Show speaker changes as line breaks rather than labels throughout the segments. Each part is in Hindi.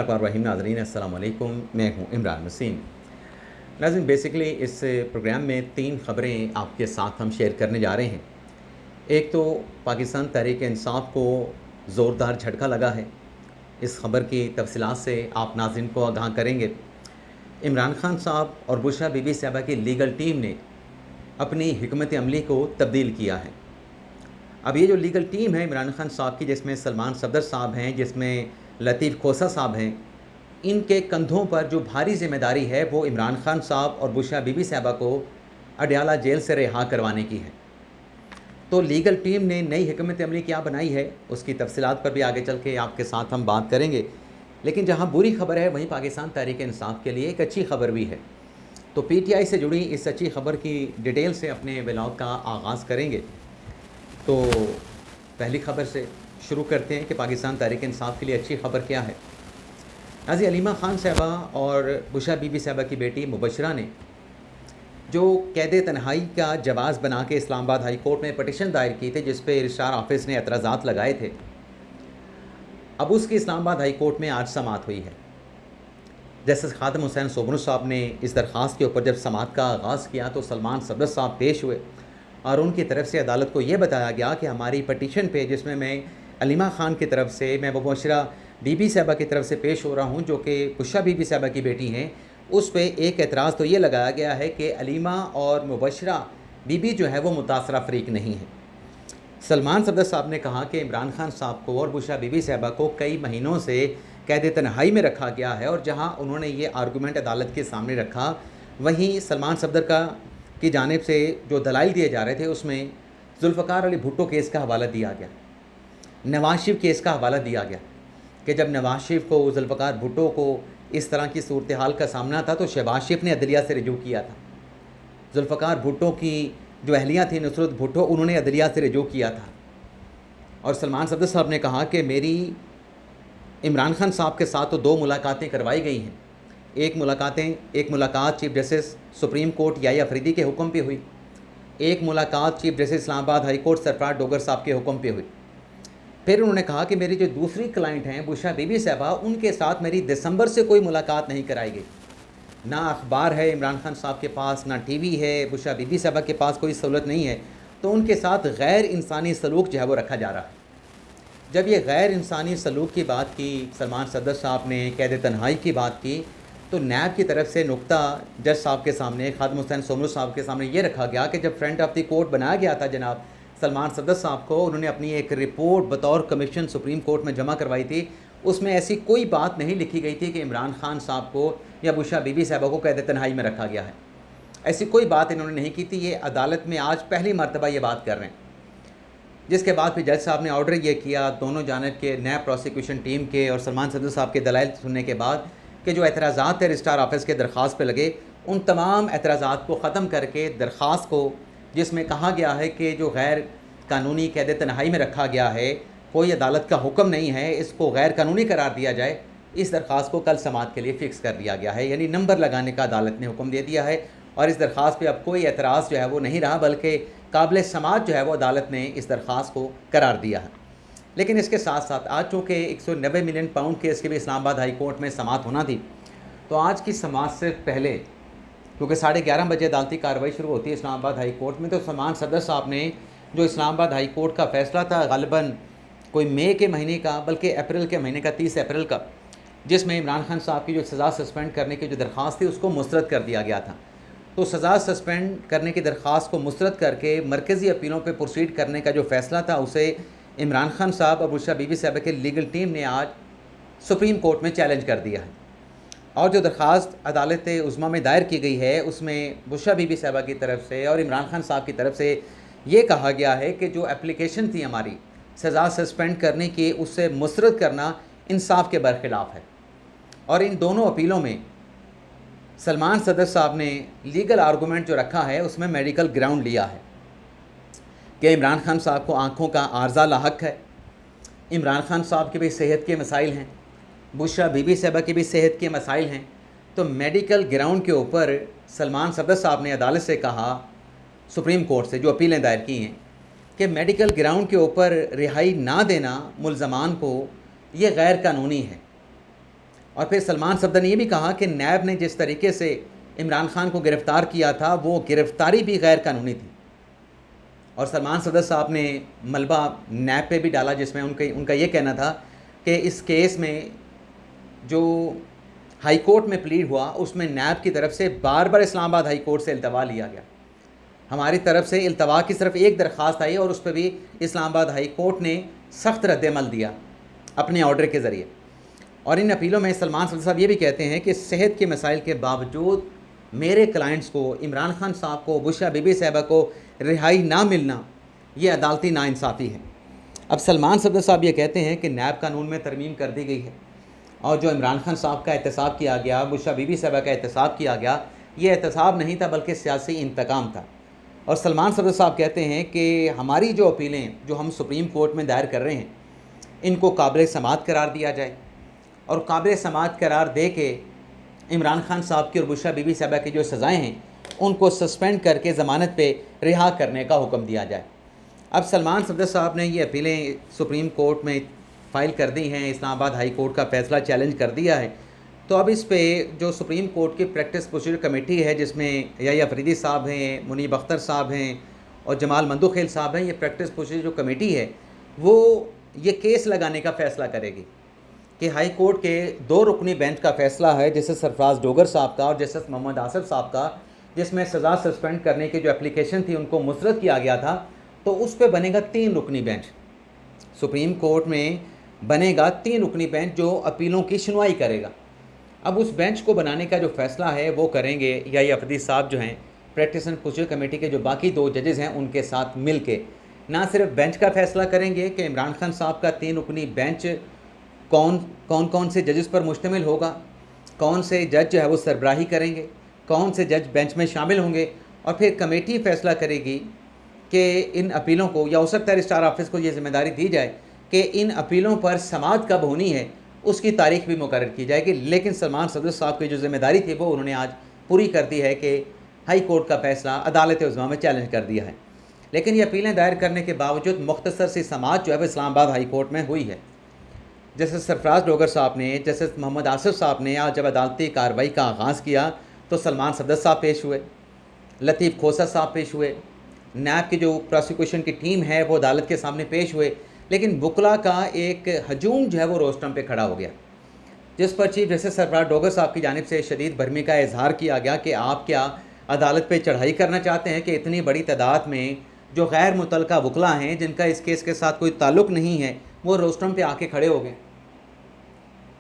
रहीम नाज़रीन अस्सलाम वालेकुम। मैं हूँ इमरान वसीम। नाज़रीन, बेसिकली इस प्रोग्राम में 3 ख़बरें आपके साथ हम शेयर करने जा रहे हैं। एक तो पाकिस्तान तहरीक इंसाफ को ज़ोरदार झटका लगा है। इस ख़बर की तफसीलात से आप नाज़रीन को आगाह करेंगे। इमरान खान साहब और बुशरा बीबी साहिबा की लीगल टीम ने अपनी हिकमत अमली को तब्दील किया है। अब ये जो लीगल टीम है इमरान खान साहब की, जिसमें सलमान सफदर साहब हैं, जिसमें लतीफ़ खोसा साहब हैं, इनके कंधों पर जो भारी ज़िम्मेदारी है वो इमरान खान साहब और बुशरा बीबी साहिबा को अडयाला जेल से रिहा करवाने की है। तो लीगल टीम ने नई हिकमत अमली क्या बनाई है, उसकी तफसीलात पर भी आगे चल के आपके साथ हम बात करेंगे। लेकिन जहाँ बुरी खबर है वहीं पाकिस्तान तहरीक इंसाफ के लिए एक अच्छी खबर भी है। तो PTI से जुड़ी इस अच्छी खबर की डिटेल से अपने व्लॉग का आगाज़ करेंगे। तो पहली खबर से शुरू करते हैं कि पाकिस्तान तहरीक इंसाफ के लिए अच्छी खबर क्या है। नाज़ी अलीमा ख़ान साहबा और बुशरा बीबी साहिबा की बेटी मुबशरा ने जो कैद तन्हाई का जवाज़ बना के इस्लामाबाद हाई कोर्ट में पटिशन दायर की थी, जिस पे रजिस्ट्रार ऑफिस ने एतराज़ात लगाए थे, अब उसकी इस्लामाबाद हाई कोर्ट में आज समाअत हुई है। जस्टिस खातम हुसैन सोबनू साहब ने इस दरख्वास्त के ऊपर जब समाअत का आगाज़ किया तो सलमान सफदर साहब पेश हुए और उनकी तरफ से अदालत को ये बताया गया कि हमारी पटिशन पे, जिसमें मैं अलीमा ख़ान की तरफ से, मैं मुबशरा बीबी साहिबा की तरफ से पेश हो रहा हूँ जो कि बुशरा बीबी साहिबा की बेटी हैं, उस पे एक एतराज़ तो ये लगाया गया है कि अलीमा और मुबशरा बीबी जो है वो मुतासरा फ़रीक नहीं है। सलमान सफदर साहब ने कहा कि इमरान खान साहब को और बुशरा बीबी साहिबा को कई महीनों से कैद तन्हाई में रखा गया है और जहाँ उन्होंने ये आर्गूमेंट अदालत के सामने रखा, वहीं सलमान सफदर की जानिब से जो दलाइल दिए जा रहे थे उसमें जुल्फ़कार अली भुट्टो केस का हवाला दिया गया, नवाज शरीफ केस का हवाला दिया गया कि जब नवाज शरीफ को, जुल्फ़कार भुट्टो को इस तरह की सूरत हाल का सामना था तो शहबाज शरीफ ने अदलिया से रिजू किया था। जुल्फ़कार भुट्टो की जो अहलिया थी नुसरत भुट्टो, उन्होंने अदलिया से रिजू किया था। और सलमान सफदर साहब ने कहा कि मेरी इमरान खान साहब के साथ तो 2 मुलाकातें करवाई गई हैं। एक मुलाकात chief justice supreme court Yahya Afridi के हुक्म पे हुई, एक मुलाकात chief justice Islamabad high court Sarfraz Dogar साहब के हुक्म पे हुई। फिर उन्होंने कहा कि मेरी जो दूसरी क्लाइंट हैं बुशरा बीबी साहिबा, उनके साथ मेरी दिसंबर से कोई मुलाकात नहीं कराई गई। ना अखबार है इमरान खान साहब के पास, ना TV है, बुशरा बीबी साहिबा के पास कोई सहूलत नहीं है, तो उनके साथ गैर इंसानी सलूक जो है वो रखा जा रहा है। जब ये गैर इंसानी सलूक की बात की सलमान सफदर साहब ने, कैद तन्हाई की बात की, तो नैब की तरफ से नुक्ता जज साहब के सामने, खातम हुसैन सोमरू साहब के सामने ये रखा गया कि जब फ्रंट ऑफ द कोर्ट बनाया गया था जनाब सलमान सफदर साहब को, उन्होंने अपनी एक रिपोर्ट बतौर कमीशन सुप्रीम कोर्ट में जमा करवाई थी। उसमें ऐसी कोई बात नहीं लिखी गई थी कि इमरान खान साहब को या बुशरा बीबी साहिबा को कैद तन्हाई में रखा गया है। ऐसी कोई बात इन्होंने नहीं की थी। ये अदालत में आज पहली मरतबा ये बात कर रहे हैं, जिसके बाद फिर जज साहब ने ऑर्डर ये किया दोनों जानिब के नैब प्रोसिक्यूशन टीम के और सलमान सफदर साहब के दलाइल सुनने के बाद कि जो एतराज़ात है रजिस्ट्रार ऑफिस के दरख्वास्त पे लगे, उन तमाम एतराज़ात को ख़त्म करके दरख्वास्त को, जिसमें कहा गया है कि जो गैर कानूनी कैद तन्हाई में रखा गया है, कोई अदालत का हुक्म नहीं है, इसको गैर कानूनी करार दिया जाए, इस दरख्वास्त को कल समाअत के लिए फ़िक्स कर दिया गया है। यानी नंबर लगाने का अदालत ने हुक्म दे दिया है और इस दरख्वास्त पर अब कोई एतराज़ जो है वो नहीं रहा, बल्कि काबिल समाअत जो है वो अदालत ने इस दरख्वास्त को करार दिया है। लेकिन इसके साथ साथ आज चूँकि 190 मिलियन पाउंड केस के भी इस्लामाबाद हाई कोर्ट में समाअत होना थी, तो आज की समाअत से पहले, क्योंकि 11:30 बजे अदालती कार्रवाई शुरू होती है इस्लामाबाद हाई कोर्ट में, तो सलमान सफदर साहब ने जो इस्लामाबाद हाई कोर्ट का फ़ैसला था ग़ालिबन कोई मई के महीने का, बल्कि अप्रैल के महीने का 30 अप्रैल का, जिसमें इमरान खान साहब की जो सज़ा सस्पेंड करने की जो दरख्वास्त थी उसको मुस्तरद कर दिया गया था। तो सज़ा सस्पेंड करने की दरख्वास्त को मुस्तरद करके मरकज़ी अपीलों पर प्रोसीड करने का जो फ़ैसला था उसे इमरान खान साहब और बुशरा बीबी साहिबा की लीगल टीम ने आज सुप्रीम कोर्ट में चैलेंज कर दिया है। और जो दरख्वास्त अदालत उज़्मा में दायर की गई है उसमें बुशरा बीबी साहिबा की तरफ से और इमरान खान साहब की तरफ से ये कहा गया है कि जो एप्लीकेशन थी हमारी सज़ा सस्पेंड करने की, उससे मुस्तरद करना इंसाफ के बरखिलाफ़ है। और इन दोनों अपीलों में सलमान सफदर साहब ने लीगल आर्गूमेंट जो रखा है उसमें मेडिकल ग्राउंड लिया है कि इमरान खान साहब को आँखों का आर्जा लाहक है, इमरान खान साहब के भी सेहत के मसाइल हैं, बुशरा बीबी साहिबा के भी सेहत के मसाइल हैं। तो मेडिकल ग्राउंड के ऊपर सलमान सफदर साहब ने अदालत से कहा, सुप्रीम कोर्ट से जो अपीलें दायर की हैं, कि मेडिकल ग्राउंड के ऊपर रिहाई ना देना मुल्ज़मान को ये गैर कानूनी है। और फिर सलमान सफदर ने ये भी कहा कि नैब ने जिस तरीके से इमरान खान को गिरफ़्तार किया था वो गिरफ़्तारी भी गैर कानूनी थी। और सलमान सफदर साहब ने मलबा नैब पे भी डाला, जिसमें उनका ये कहना था कि इस केस में जो हाई कोर्ट में प्लीड हुआ उसमें नैब की तरफ से बार बार इस्लामाबाद हाई कोर्ट से इल्तवा लिया गया। हमारी तरफ से इल्तवा की सिर्फ एक दरख्वास्त आई और उस पर भी इस्लामाबाद हाई कोर्ट ने सख्त रद्दमल दिया अपने ऑर्डर के ज़रिए। और इन अपीलों में सलमान सफदर साहब ये भी कहते हैं कि सेहत के मसाइल के बावजूद मेरे क्लाइंट्स को, इमरान खान साहब को, बुशरा बीबी साहबा को रिहाई ना मिलना ये अदालती नाइंसाफ़ी है। अब सलमान सफदर साहब ये कहते हैं कि नैब कानून में तरमीम कर दी गई है और जो इमरान खान साहब का एहतसाब किया गया, बुशरा बीबी साहबा का एहतसाब किया गया, ये एहतसाब नहीं था बल्कि सियासी इंतकाम था। और सलमान सफदर साहब कहते हैं कि हमारी जो अपीलें जो हम सुप्रीम कोर्ट में दायर कर रहे हैं इनको काबिल समाअत करार दिया जाए और काबिल समाअत करार दे के इमरान खान साहब की और बुशरा बीबी साहबा की जो सज़ाएँ हैं उनको सस्पेंड करके ज़मानत पे रिहा करने का हुक्म दिया जाए। अब सलमान सफदर साहब ने ये अपीलें सुप्रीम कोर्ट में फ़ाइल कर दी हैं, इस्लामाबाद हाई कोर्ट का फ़ैसला चैलेंज कर दिया है। तो अब इस पे जो सुप्रीम कोर्ट की प्रैक्टिस प्रोसीजर कमेटी है जिसमें याह्या फरीदी साहब हैं, मुनीब अख्तर साहब हैं और जमाल मंदुखेल साहब हैं, ये प्रैक्टिस प्रोसीजर जो कमेटी है वो ये केस लगाने का फ़ैसला करेगी कि हाई कोर्ट के 2 रुकनी बेंच का फ़ैसला है, जस्टिस सरफराज डोगर साहब का और जस्टिस मोहम्मद आसिफ साहब का, जिसमें सज़ा सस्पेंड करने की जो एप्लीकेशन थी उनको मुस्तरद किया गया था। तो उस पर बनेगा 3 रुकनी बेंच, सुप्रीम कोर्ट में बनेगा 3 रुकनी बेंच जो अपीलों की सुनवाई करेगा। अब उस बेंच को बनाने का जो फ़ैसला है वो करेंगे याह्या फरीदी साहब जो हैं प्रैक्टिस एंड प्रोसीजर कमेटी के जो बाकी 2 जजेस हैं उनके साथ मिल के ना सिर्फ बेंच का फ़ैसला करेंगे कि इमरान खान साहब का 3 रुकनी बेंच कौन से जजेस पर मुश्तमिल होगा, कौन से जज जो है वो सरबराही करेंगे, कौन से जज बेंच में शामिल होंगे, और फिर कमेटी फ़ैसला करेगी कि इन अपीलों को, या हो सकता है रजिस्ट्रार ऑफिस को ये ज़िम्मेदारी दी जाए कि इन अपीलों पर समाअत कब होनी है उसकी तारीख भी मुकर्रर की जाएगी। लेकिन सलमान सफदर साहब की जो ज़िम्मेदारी थी वो उन्होंने आज पूरी कर दी है कि हाई कोर्ट का फ़ैसला अदालत उज़्मा में चैलेंज कर दिया है। लेकिन ये अपीलें दायर करने के बावजूद मुख्तसर सी समाअत जो है वो इस्लामाबाद हाई कोर्ट में हुई है। जस्टिस सरफराज डोगर साहब ने, जस्टिस मोहम्मद आसिफ साहब ने आज जब अदालती कार्रवाई का आगाज़ किया तो सलमान सफदर साहब पेश हुए, लतीफ़ खोसा साहब पेश हुए, नैब की जो प्रोसिक्यूशन की टीम है वो अदालत के सामने पेश हुए। लेकिन वकला का एक हजूम जो है वो रोस्टम पे खड़ा हो गया, जिस पर चीफ जस्टिस सरफराज डोगर साहब की जानिब से शदीद बरहमी का इजहार किया गया कि आप क्या अदालत पे चढ़ाई करना चाहते हैं कि इतनी बड़ी तादाद में जो गैर मुतल्लका वकला हैं जिनका इस केस के साथ कोई ताल्लुक़ नहीं है वो रोस्टम पे आके खड़े हो गए।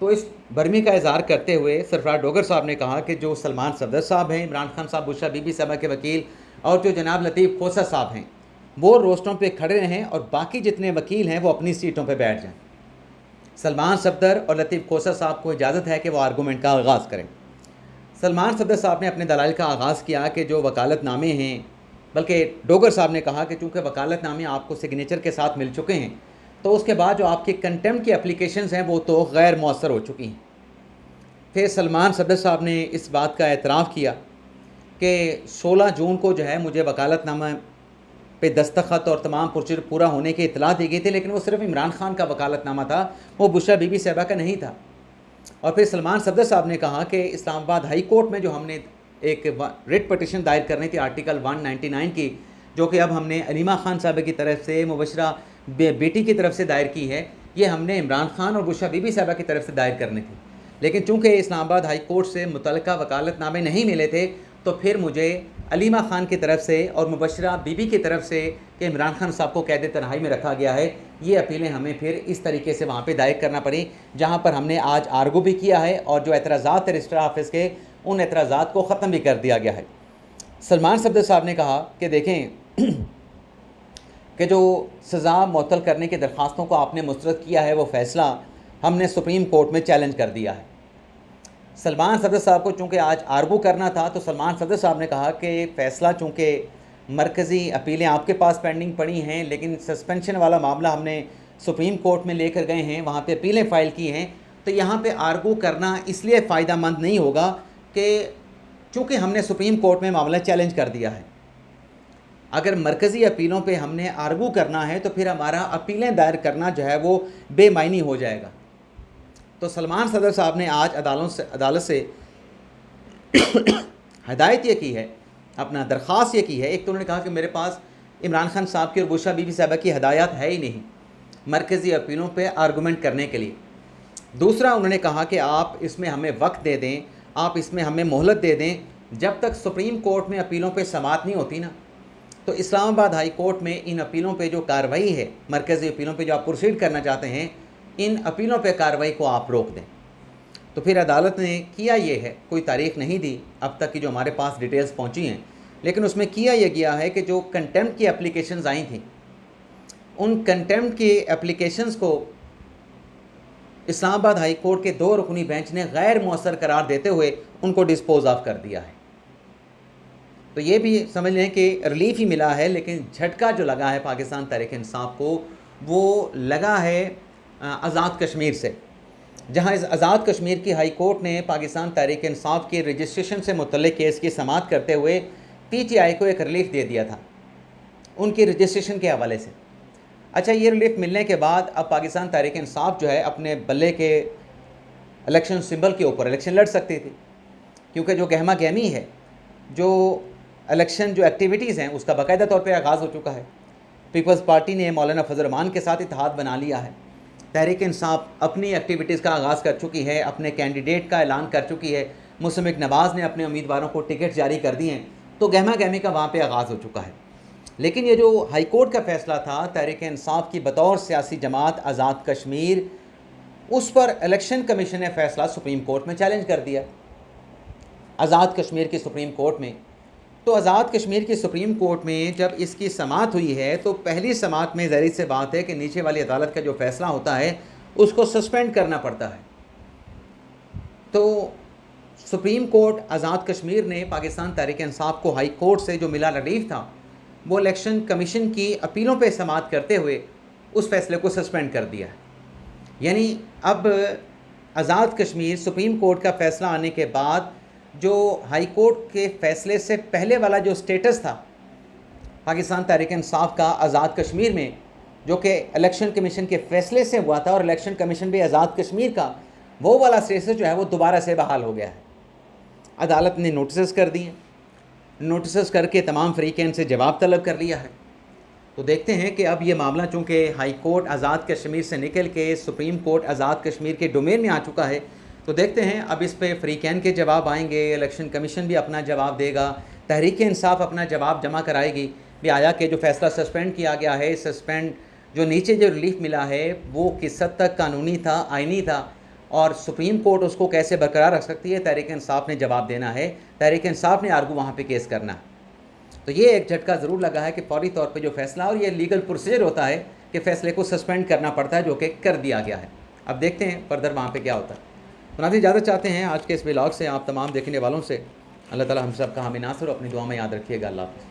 तो इस बरहमी का इजहार करते हुए सरफराज डोगर साहब ने कहा कि जो सलमान सफदर साहब हैं, इमरान खान साहब, बुशरा बीबी साहबा के वकील और जो जनाब लतीफ़ खोसा साहब हैं वो रोस्टों पे खड़े रहें और बाकी जितने वकील हैं वो अपनी सीटों पे बैठ जाएं। सलमान सफदर और लतीफ़ खोसा साहब को इजाज़त है कि वो आर्गूमेंट का आगाज़ करें। सलमान सफदर साहब ने अपने दलाइल का आगाज़ किया कि जो वकालतनामे हैं, बल्कि डोगर साहब ने कहा कि चूँकि वकालतनामे आपको सिग्नेचर के साथ मिल चुके हैं तो उसके बाद जो आपकी कंटेम्प्ट की एप्लीकेशंस हैं वो तो गैर मौसर हो चुकी हैं। फिर सलमान सफदर साहब ने इस बात का एतराफ़ किया कि 16 जून को जो है मुझे वकालतनामा पे दस्तखत और तमाम प्रोसीजर पूरा होने की इतला दी गई थी, लेकिन वो सिर्फ इमरान खान का वकालतनामा था, वो बुशरा बीबी साहबा का नहीं था। और फिर सलमान सफदर साहब ने कहा कि इस्लामाबाद हाई कोर्ट में जो हमने एक रिट पटिशन दायर करनी थी आर्टिकल 199 की, जो कि अब हमने अलीमा खान साहब की तरफ से, मुबशरा बेटी की तरफ से दायर की है, ये हमने इमरान खान और बुशरा बीबी साहबा की तरफ से दायर करनी थी। लेकिन चूँकि इस्लामाबाद हाई कोर्ट से मुतल्लिका वकालतनामे नहीं मिले थे तो फिर मुझे अलीमा खान की तरफ से और मुबशरा बीबी की तरफ से कि इमरान खान साहब को कैद तन्हाई में रखा गया है, ये अपीलें हमें फिर इस तरीके से वहाँ पे दायर करना पड़ी, जहाँ पर हमने आज आर्गू भी किया है और जो एतराज़ात है रजिस्ट्रार ऑफिस के उन एतराज़ात को ख़त्म भी कर दिया गया है। सलमान सफदर साहब ने कहा कि देखें कि जो सज़ा मुअत्तल करने की दरख्वास्तों को आपने मुस्तरद किया है वो फ़ैसला हमने सुप्रीम कोर्ट में चैलेंज कर दिया है। सलमान सफदर साहब को चूँकि आज आर्गू करना था तो सलमान सफदर साहब ने कहा कि फ़ैसला चूँकि मरकज़ी अपीलें आपके पास पेंडिंग पड़ी हैं, लेकिन सस्पेंशन वाला मामला हमने सुप्रीम कोर्ट में लेकर गए हैं, वहाँ पे अपीलें फ़ाइल की हैं, तो यहाँ पे आर्गू करना इसलिए फ़ायदा मंद नहीं होगा कि चूँकि हमने सुप्रीम कोर्ट में मामला चैलेंज कर दिया है। अगर मरकज़ी अपीलों पे हमने आर्गू करना है तो फिर हमारा अपीलें दायर करना जो है वो बेमायनी हो जाएगा। तो सलमान सदर साहब ने आज अदालत से हदायत ये की है, अपना दरख्वास्त ये की है। एक तो उन्होंने कहा कि मेरे पास इमरान खान साहब की और बुशरा बीबी साहबा की हदायत है ही नहीं मरकज़ी अपीलों पे आर्गूमेंट करने के लिए। दूसरा उन्होंने कहा कि आप इसमें हमें वक्त दे दें, आप इसमें हमें मोहलत दे दें। जब तक सुप्रीम कोर्ट में अपीलों पे समाअत नहीं होती ना, तो इस्लामाबाद हाई कोर्ट में इन अपीलों पे जो कार्रवाई है, मरकज़ी अपीलों पे जो आप प्रोसीड करना चाहते हैं, इन अपीलों पे कार्रवाई को आप रोक दें। तो फिर अदालत ने किया ये है, कोई तारीख़ नहीं दी अब तक की जो हमारे पास डिटेल्स पहुँची हैं, लेकिन उसमें किया यह गया है कि जो कंटेम्प्ट की एप्लीकेशंस आई थी, उन कंटेम्प्ट की एप्लीकेशंस को इस्लामाबाद हाई कोर्ट के 2 रुकनी बेंच ने गैर मुअस्सर करार देते हुए उनको डिस्पोज ऑफ कर दिया है। तो ये भी समझ लें कि रिलीफ ही मिला है, लेकिन झटका जो लगा है पाकिस्तान तहरीक इंसाफ को, वो लगा है आज़ाद कश्मीर से, जहाँ इस आज़ाद कश्मीर की हाई कोर्ट ने पाकिस्तान तहरीक इंसाफ के रजिस्ट्रेशन से मुतल्लिक़ केस की समाअत करते हुए PTI को एक रिलीफ दे दिया था उनकी रजिस्ट्रेशन के हवाले से। अच्छा, ये रिलीफ मिलने के बाद अब पाकिस्तान तहरीक इंसाफ जो है अपने बल्ले के इलेक्शन सिंबल के ऊपर इलेक्शन लड़ सकती थी, क्योंकि जो गहमा गहमी है, जो इलेक्शन जो एक्टिविटीज़ हैं, उसका बाकायदा तौर पे आगाज़ हो चुका है। पीपल्स पार्टी ने मौलाना फजल रहमान के साथ इत्तेहाद बना लिया है। तहरीक इंसाफ अपनी एक्टिविटीज़ का आगाज़ कर चुकी है, अपने कैंडिडेट का ऐलान कर चुकी है। मुस्तमिक नवाज़ ने अपने उम्मीदवारों को टिकट जारी कर दिए हैं। तो गहमा गहमी का वहाँ पर आगाज़ हो चुका है। लेकिन ये जो हाई कोर्ट का फ़ैसला था तहरीक इंसाफ की बतौर सियासी जमात आज़ाद कश्मीर, उस पर इलेक्शन कमीशन ने फ़ैसला सुप्रीम कोर्ट में चैलेंज कर दिया, आज़ाद कश्मीर की सुप्रीम कोर्ट में। तो आज़ाद कश्मीर की सुप्रीम कोर्ट में जब इसकी समाअत हुई है, तो पहली समाअत में ज़ाहिर सी बात है कि नीचे वाली अदालत का जो फ़ैसला होता है उसको सस्पेंड करना पड़ता है। तो सुप्रीम कोर्ट आज़ाद कश्मीर ने पाकिस्तान तहरीक इंसाफ को हाई कोर्ट से जो मिला रिलीफ था, वो इलेक्शन कमीशन की अपीलों पे समाअत करते हुए उस फैसले को सस्पेंड कर दिया है। यानी अब आज़ाद कश्मीर सुप्रीम कोर्ट का फ़ैसला आने के बाद जो हाई कोर्ट के फ़ैसले से पहले वाला जो स्टेटस था पाकिस्तान तहरीक इंसाफ का आज़ाद कश्मीर में, जो कि इलेक्शन कमीशन के फ़ैसले से हुआ था और इलेक्शन कमीशन भी आज़ाद कश्मीर का, वो वाला स्टेटस जो है वो दोबारा से बहाल हो गया है। अदालत ने नोटिस कर दिए, नोटिस करके तमाम फ़रीक़ैन से जवाब तलब कर लिया है। तो देखते हैं कि अब ये मामला चूँकि हाई कोर्ट आज़ाद कश्मीर से निकल के सुप्रीम कोर्ट आज़ाद कश्मीर के डोमेन में आ चुका है, तो देखते हैं अब इस पे फ़रीक़ैन के जवाब आएंगे, इलेक्शन कमीशन भी अपना जवाब देगा, तहरीक इंसाफ अपना जवाब जमा कराएगी भी आया कि जो फ़ैसला सस्पेंड किया गया है, सस्पेंड जो नीचे जो रिलीफ मिला है वो किस हद तक कानूनी था, आइनी था, और सुप्रीम कोर्ट उसको कैसे बरकरार रख सकती है, तहरीक इंसाफ ने जवाब देना है, तहरीक इंसाफ ने आर्गू वहाँ पे केस करना है। तो ये एक झटका ज़रूर लगा है कि फौरी तौर पे जो फ़ैसला, और ये लीगल प्रोसीजर होता है कि फ़ैसले को सस्पेंड करना पड़ता है, जो कि कर दिया गया है। अब देखते हैं फर्दर वहाँ पे क्या होता है। तो नाज़रीन, इजाज़त चाहते हैं आज के इस व्लॉग से आप तमाम देखने वालों से। अल्लाह ताला हम सब का हामी नासर अपनी दुआ में याद रखिएगा। अल्लाह हाफ़िज़।